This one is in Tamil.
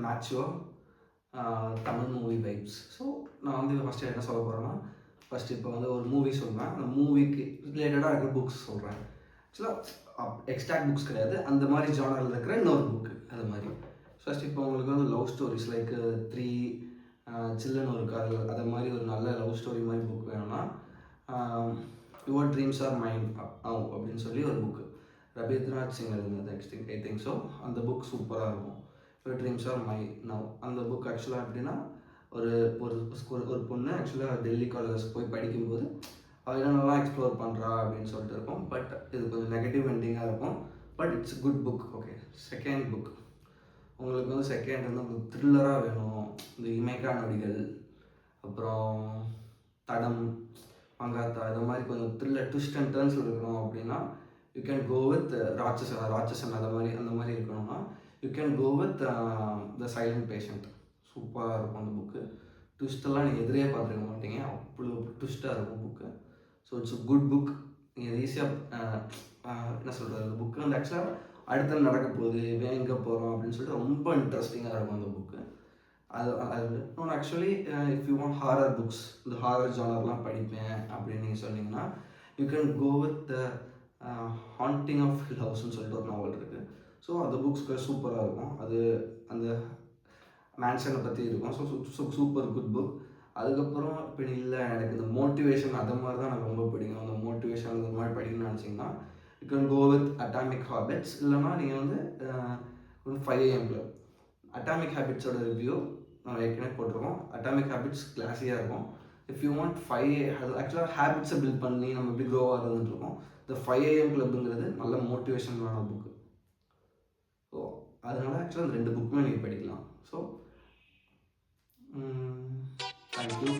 மேச்சுவோ தமிழ் மூவி வைப்ஸ். ஸோ நான் வந்து ஃபஸ்ட்டு என்ன சொல்ல போகிறேன்னா, ஃபஸ்ட்டு இப்போ வந்து ஒரு மூவி சொல்லுவேன். அந்த மூவிக்கு ரிலேட்டடாக இருக்கிற புக்ஸ் சொல்கிறேன். ஆக்சுவலாக எக்ஸ்ட்ராக்ட் புக்ஸ் கிடையாது, அந்த மாதிரி ஜானரில் இருக்கிற இன்னொரு புக்கு அது மாதிரி. ஃபஸ்ட் இப்போ உங்களுக்கு வந்து லவ் ஸ்டோரிஸ் லைக் 3 சில்லுன்னு ஒரு காதல் அது மாதிரி ஒரு நல்ல லவ் ஸ்டோரி மாதிரி புக் வேணும்னா யுவர் ட்ரீம்ஸ் ஆர் மைண்ட் அப்படின்னு சொல்லி ஒரு புக்கு ரபீந்திரநாத் சிங் எழுதுனது ஐ திங்க் ஸோ. அந்த புக் சூப்பராக இருக்கும். Your dreams R my now. அந்த புக் ஆக்சுவலாக எப்படின்னா ஒரு ஒரு பொண்ணு ஆக்சுவலாக டெல்லி காலேஜஸ் போய் படிக்கும்போது அவள் என்னென்னலாம் எக்ஸ்ப்ளோர் பண்ணுறா அப்படின்னு சொல்லிட்டு இருக்கும். பட் இது கொஞ்சம் நெகட்டிவ் எண்டிங்காக இருக்கும். But it's good book. Okay, second book உங்களுக்கு வந்து செகண்ட் வந்து உங்களுக்கு த்ரில்லராக வேணும். இந்த இமைக்கா நொடிகள், அப்புறம் தடம், மங்காத்தா, இது மாதிரி கொஞ்சம் த்ரில்லர் ட்விஸ்ட் அண்ட் டர்ன்ஸ் இருக்கணும் அப்படின்னா you can go with Ratsasan அந்த மாதிரி இருக்கணும்னா you can go with the silent patient. சூப்பராக இருக்கும் அந்த புக்கு. ட்விஸ்டெல்லாம் நீங்கள் எதிரே பார்த்துருக்க மாட்டீங்க, அவ்வளோ ட்விஸ்ட்டாக இருக்கும் book. So it's good book. நீங்கள் ஈஸியாக என்ன சொல்கிறது, அந்த புக்கு வந்து ஆக்சுவலாக அடுத்து நடக்க போகுது, எங்கே போகிறோம் அப்படின்னு சொல்லிட்டு ரொம்ப இன்ட்ரெஸ்டிங்காக இருக்கும் அந்த புக்கு. அது actually if you want horror books, இந்த ஹாரர் ஜானர்லாம் படிப்பேன் அப்படின்னு நீங்கள் சொன்னீங்கன்னா you can go with the haunting of hill ஹவுஸ்ன்னு சொல்லிட்டு ஒரு நாவல் இருக்குது. ஸோ அந்த புக்ஸ்க்கு சூப்பராக இருக்கும். அது அந்த மேன்ஷனை பற்றி இருக்கும். So super good book. அதுக்கப்புறம் இப்போ இல்லை எனக்கு இந்த மோட்டிவேஷன் அது மாதிரி தான் எனக்கு ரொம்ப பிடிக்கும், அந்த மோட்டிவேஷன் அந்த மாதிரி படிக்கணும்னு நினச்சிங்கன்னா you can go with atomic habits. இல்லைனா நீங்கள் வந்து 5 AM Club. அட்டாமிக் ஹேபிட்ஸோட ரிவ்யூ நான் ஏற்கனவே போட்டிருக்கோம். அட்டாமிக் ஹேபிட்ஸ் கிளாஸியாக இருக்கும். இஃப் யூ வாண்ட் 5 ஆக்சுவலாக ஹேபிட்ஸை பில்ட் பண்ணி நம்ம எப்படி க்ரோ ஆகிறதுன்னு இருக்கும். இந்த 5 AM Clubங்கிறது நல்ல மோட்டிவேஷனான புக்கு. ஸோ அதனால் ஆக்சுவலாக அந்த 2 புக்குமே நீங்கள் படிக்கலாம். So thank you.